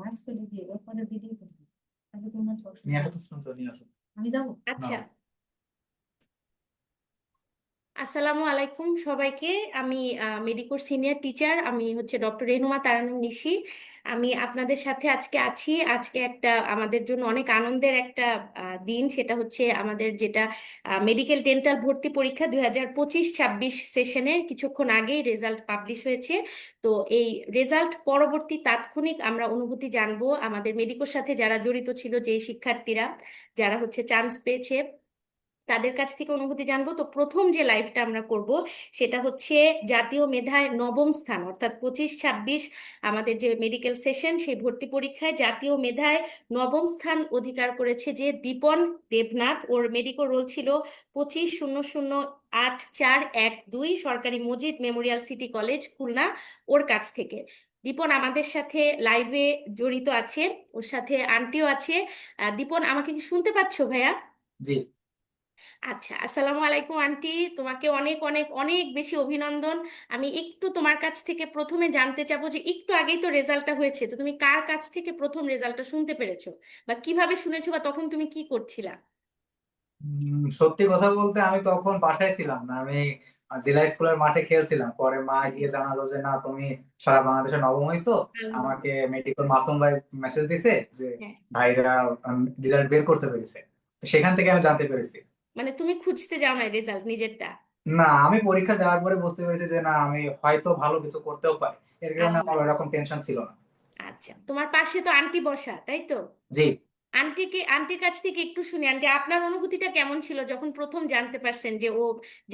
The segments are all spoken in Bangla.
আজকে দিয়ে পরে দিলেই তো হয়। তাহলে তোমার কষ্ট নিয়ে আসো হবে। তো স্পন্সর নিয়ে আসো। আমি যাবো। আচ্ছা, নাও। আসসালামু আলাইকুম সবাইকে। আমি মেডিকোর সিনিয়র টিচার, আমি হচ্ছে ডক্টর রেনুমা তারানূর নিশি। আমি আপনাদের সাথে আজকে আছি। আজকে একটা আমাদের জন্য অনেক আনন্দের একটা দিন, সেটা হচ্ছে আমাদের যেটা মেডিকেল ডেন্টাল ভর্তি পরীক্ষা 2025-26 সেশনের কিছুক্ষণ আগেই রেজাল্ট পাবলিশ হয়েছে। তো এই রেজাল্ট পরবর্তী তাৎক্ষণিক আমরা অনুভূতি জানবো আমাদের মেডিকোর সাথে যারা জড়িত ছিল, যেই শিক্ষার্থীরা যারা হচ্ছে চান্স পেয়েছে তাদের কাছ থেকে অনুভূতি জানবো। তো প্রথম যে লাইভটা আমরা করব সেটা হচ্ছে জাতীয় মেধায় নবম স্থান, অর্থাৎ 25-26 আমাদের যে মেডিকেল সেশন সেই ভর্তি পরীক্ষায় জাতীয় মেধায় নবম স্থান অধিকার করেছে যে দীপন দেবনাথ। ওর মেডিকেল রোল ছিল 25-00-8412, সরকারি Majid memorial city college Khulna. ওর কাছ থেকে দীপন আমাদের সাথে লাইভে জড়িত আছে, ওর সাথে আন্টিও আছে। দীপন, আমাকে কি শুনতে পাচ্ছো ভাইয়া? জি। আচ্ছা, আসসালামু আলাইকুম আন্টি, তোমাকে অনেক অনেক অনেক বেশি অভিনন্দন। আমি একটু তোমার কাছ থেকে প্রথমে জানতে চাবো যে একটু আগেই তো রেজাল্টটা হয়েছে, তো তুমি কার কাছ থেকে প্রথম রেজাল্টটা শুনতে পেরেছো, বা কিভাবে শুনেছো, বা তখন তুমি কি করছিলা? সত্যি কথা বলতে আমি তখন বাসায় ছিলাম না, আমি জেলা স্কুলের মাঠে খেলছিলাম। পরে মা গিয়ে জানালো যে না, তুমি সারা বাংলাদেশে নবম হইছো। আমাকে আলহামদুলিল্লাহ। মেডিকেল মাসুম ভাই মেসেজ দিছে যে হ্যাঁ, ভাইরা রেজাল্ট বের করতে পেরেছে। তো সেখান থেকে আমি জানতে পেরেছি। মানে তুমি খুঁজতে যাও না রেজাল্ট নিজেরটা? না, আমি পরীক্ষা দেওয়ার পরে বুঝতে পেরেছি যে না, আমি হয়তো ভালো কিছু করতেও পারি। এর কারণে আমার আলহামদুলিল্লাহ। ওরকম টেনশন ছিল না। আচ্ছা, তোমার পাশে তো আন্টি বসা, তাই তো? জি। আন্টির কাছ থেকে একটু শুনি। আন্টি, আপনার অনুভূতিটা কেমন ছিল যখন প্রথম জানতে পারছেন যে ও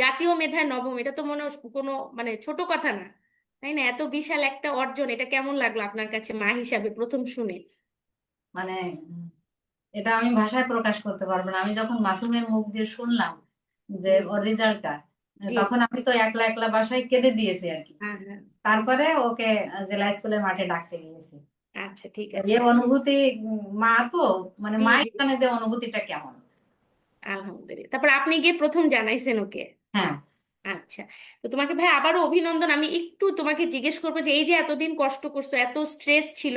জাতীয় মেধায় নবম? এটা তো মনে হয় কোনো মানে ছোট কথা না, তাই না? এত বিশাল একটা অর্জন, এটা কেমন লাগলো আপনার কাছে মা হিসাবে প্রথম শুনে? মানে এটা আমি ভাষায় প্রকাশ করতে পারবো না। আমি যখন মাসুমের মুখ দিয়ে শুনলাম যে জি। ওর রেজাল্টটা, জি। তখন আমি তো একলা একলা বাসায় কেঁদে দিয়েছি আর কি। হ্যাঁ, হ্যাঁ। তারপরে ওকে জেলা স্কুলের মাঠে ডাকতে গিয়েছি। আচ্ছা, ঠিক তো আছে। এর অনুভূতি, মা তো মানে জি, মাই জি। জানে যে অনুভূতিটা কেমন। আলহামদুলিল্লাহ, তারপর আপনি গিয়ে প্রথম জানাইছেন ওকে? হ্যাঁ। আচ্ছা, তো তোমাকে ভাই আবারও অভিনন্দন। আমি একটু তোমাকে জিজ্ঞেস করবো যে এই যে এতদিন কষ্ট করছো, এত স্ট্রেস ছিল,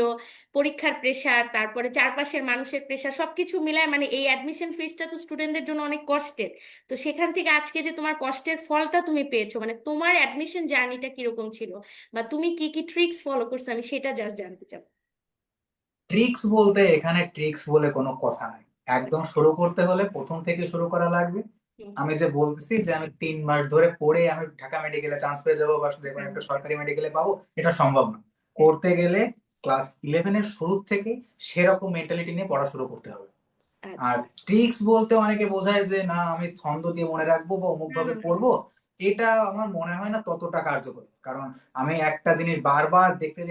পরীক্ষার প্রেশার, তারপরে চারপাশের মানুষের প্রেশার, সবকিছু মিলায় মানে এই অ্যাডমিশন ফিসটা তো স্টুডেন্টদের জন্য অনেক কষ্টের। তো সেখান থেকে আজকে যে তোমার কষ্টের ফলটা তুমি পেয়েছো, মানে তোমার অ্যাডমিশন জার্নিটা কিরকম ছিল, বা তুমি কি কি ট্রিক্স ফলো করছো, আমি সেটা জাস্ট জানতে চাই। ট্রিক্স বলতে এখানে ট্রিক্স বলে কোনো কথা নাই। একদম শুরু করতে হলে প্রথম থেকে শুরু করা লাগবে। হুম। আমি যে বলতেছি যে আমি 3 মাস ধরে পড়ে আমি ঢাকা মেডিকেলে চান্স পেয়ে যাবো বা যে কোনো হুম। একটা সরকারি মেডিকেলে পাবো, এটা সম্ভব না। করতে গেলে ক্লাস 11-এর শুরু থেকে সেরকম মেন্টালিটি নিয়ে পড়া শুরু করতে হবে। আর আচ্ছা। ট্রিক্স বলতে অনেকে বোঝায় যে না, আমি ছন্দ দিয়ে মনে রাখবো বা অমুক হুম, ভাবে হুম, হুম। পড়বো। এটা আমার মনে হয় না ততটা কার্যকরী, কারণ আমি একটা জিনিস বারবার দেখতে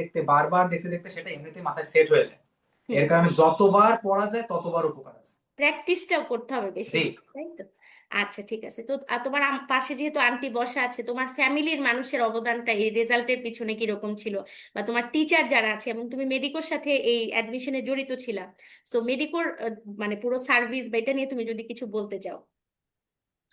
দেখতে সেটা এমনিতেই মাথায় সেট হয়ে যায়। হুম। এর কারণে যতবার পড়া যায় ততবার উপকার আছে। প্র্যাকটিসটাও করতে হবে বেশি জি। বেশি, তাই তো? আচ্ছা, ঠিক আছে। তো তোমার পাশে যেহেতু আন্টি বসা আছে, তোমার ফ্যামিলির মানুষের অবদানটা এই রেজাল্টের পিছনে কিরকম ছিল, বা তোমার টিচার যারা আছে, এবং তুমি মেডিকোর সাথে এই অ্যাডমিশনে জড়িত ছিলা, সো মেডিকোর মানে পুরো সার্ভিস বা এটা নিয়ে তুমি যদি কিছু বলতে চাও।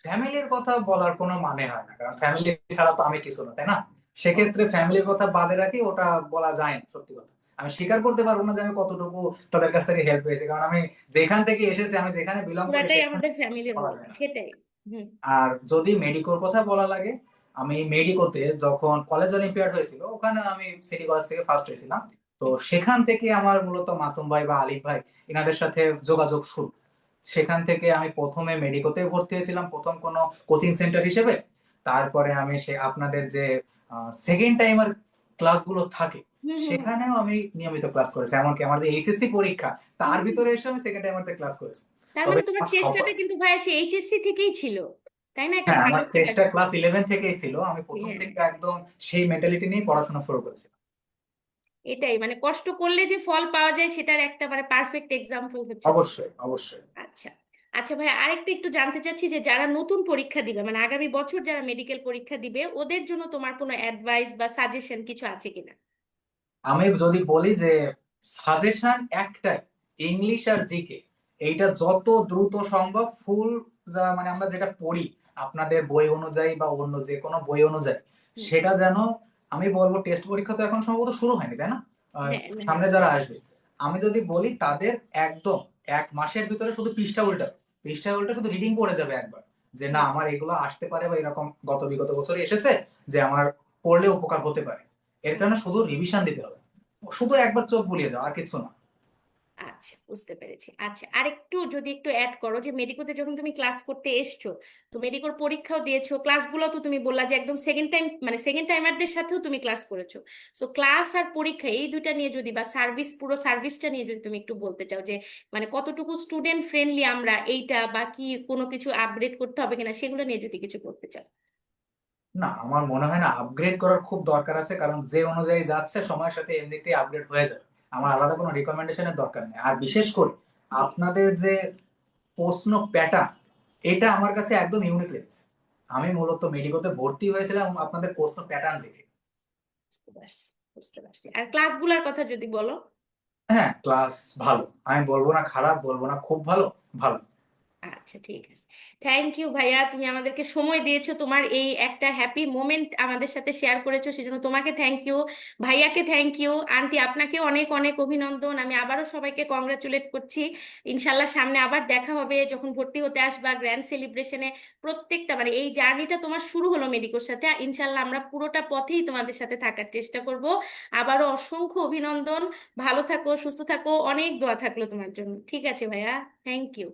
ফ্যামিলির কথা বলার কোনো মানে হয় না, কারণ ফ্যামিলি ছাড়া তো আমি কিছু না, তাই না? সেক্ষেত্রে ফ্যামিলির কথা বাদে রাখি, ওটা বলা যায় না। সত্যি কথা, আমি স্বীকার করতে পারবো না যে আমি কতটুকু তাদের কাছ থেকে হেল্প পেয়েছি, কারণ আমি যেখান থেকে এসেছি, আমি যেখানে বিলং করি, পুরাটাই সেখানে আমাদের ফ্যামিলির বলা মতো, যায় না। সেটাই। হুম। আর যদি মেডিকোর কথা বলা লাগে, আমি মেডিকোতে যখন কলেজ অলিম্পিয়াড হয়েছিল, ওখানে আমি সিটি কলেজ থেকে ফার্স্ট হয়েছিলাম। তো হুম। সেখান থেকে আমার মূলত মাসুম ভাই বা আলিফ ভাই, এনাদের সাথে যোগাযোগ শুরু। সেখান থেকে আমি প্রথমে মেডিকোতে ভর্তি হয়েছিলাম, প্রথম কোনো কোচিং সেন্টার হিসেবে। তারপরে আমি সে আপনাদের যে সেকেন্ড টাইমার ক্লাসগুলো থাকে, হুম। হুম। সেখানেও আমি নিয়মিত ক্লাস করেছি। এমনকি আমার যে এইচএসসি পরীক্ষা, তার হুম। হুম। ভিতরে এসে আমি সেকেন্ড টাইমারতে ক্লাস করেছি। তার তবে মানে তোমার আমার চেষ্টাটা সবার, কিন্তু ভাই সেই এইচএসসি থেকেই ছিল, তাই না? একটা হ্যাঁ, ভালো আমার জায়গা চেষ্টা থেকে। ক্লাস 11 থেকেই ছিল। আমি প্রথম হ্যাঁ, থেকে একদম সেই মেন্টালিটি নিয়ে পড়াশোনা শুরু করেছি। এটাই মানে কষ্ট করলে যে ফল পাওয়া যায় সেটার একটা মানে পারফেক্ট এক্সাম্পল হচ্ছে তুমি। অবশ্যই, অবশ্যই। আচ্ছা। আচ্ছা ভাই, আরেকটা একটু জানতে চাচ্ছি যে যারা নতুন পরীক্ষা দিবে, মানে আগামী বছর যারা মেডিকেল পরীক্ষা দিবে, ওদের জন্য তোমার কোনো অ্যাডভাইস বা সাজেশন কিছু আছে কিনা? আমি যদি বলি যে সাজেশন একটাই, ইংলিশ আর জিকে, এইটা যত দ্রুত সম্ভব ফুল, যা মানে আমরা যেটা পড়ি আপনাদের বই অনুযায়ী বা অন্য যে কোনো বই অনুযায়ী, হুম। সেটা যেন, আমি বলবো টেস্ট পরীক্ষা তো এখন সম্ভবত শুরু হয়নি, তাই না? হ্যাঁ, হ্যাঁ। সামনে যারা আসবে, আমি যদি বলি তাদের একদম 1 মাসের ভিতরে শুধু পৃষ্ঠা উল্টা শুধু রিডিং পড়ে যাবে একবার, যে না হুম। আমার এগুলো আসতে পারে বা এরকম বিগত বছরে এসেছে যে আমার পড়লে উপকার হতে পারে। এর হুম। কারণে শুধু রিভিশন দিতে হবে, শুধু একবার চোখ বুলিয়ে যাও, আর কিছু না। আচ্ছা, বুঝতে পেরেছি। আচ্ছা, আরেকটু যদি একটু অ্যাড করো যে মেডিকোতে যখন তুমি ক্লাস করতে এসছো, তো মেডিকোর পরীক্ষাও দিয়েছো, ক্লাসগুলো তো তুমি বললা যে একদম সেকেন্ড টাইম, মানে সেকেন্ড টাইমারদের সাথেও তুমি ক্লাস করেছো। সো ক্লাস আর পরীক্ষা এই দুইটা নিয়ে যদি, বা সার্ভিস, পুরো সার্ভিসটা নিয়ে যদি তুমি একটু বলতে চাও যে মানে কতটুকু স্টুডেন্ট ফ্রেন্ডলি আমরা, এইটা বা কি কোনো কিছু আপগ্রেড করতে হবে কিনা, সেগুলো নিয়ে যদি কিছু করতে চাও। না, আমার মনে হয় না আপগ্রেড করার খুব দরকার আছে, কারণ যে অনুযায়ী যাচ্ছে সময়ের সাথে এমনিতেই আপগ্রেড হয়ে যাবে। আমার আলাদা কোনো রিকমেন্ডেশনের দরকার নেই। আর বিশেষ করে জি। আপনাদের যে প্রশ্ন প্যাটার্ন, এটা আমার কাছে একদম ইউনিক লেগেছে। আমি মূলত মেডিকোতে ভর্তি হয়েছিলাম আপনাদের প্রশ্ন প্যাটার্ন দেখে। বুঝতে পারছি, বুঝতে পারছি। আর ক্লাসগুলোর কথা যদি বলো। হ্যাঁ, ক্লাস ভালো, আমি বলবো না খারাপ, বলবো না খুব ভালো, ভালো। আচ্ছা, ঠিক আছে। থ্যাংক ইউ ভাইয়া, তুমি আমাদেরকে সময় দিয়েছো, তোমার এই একটা হ্যাপি মোমেন্ট আমাদের সাথে শেয়ার করেছো, সেজন্য তোমাকে থ্যাংক ইউ। ভাইয়াকে থ্যাংক ইউ। আন্টি, আপনাকে অনেক অনেক অভিনন্দন। আমি আবারও সবাইকে কংগ্রাচুলেট করছি। ইনশাল্লাহ সামনে আবার দেখা হবে যখন ভর্তি হতে আসবা গ্র্যান্ড সেলিব্রেশনে। প্রত্যেকটা মানে এই জার্নিটা তোমার শুরু হলো মেডিকোর সাথে, ইনশাল্লাহ আমরা পুরোটা পথেই তোমাদের সাথে থাকার চেষ্টা করব। আবারও অসংখ্য অভিনন্দন। ভালো থাকো, সুস্থ থাকো, অনেক দোয়া থাকলো তোমার জন্য। ঠিক আছে ভাইয়া, থ্যাংক ইউ।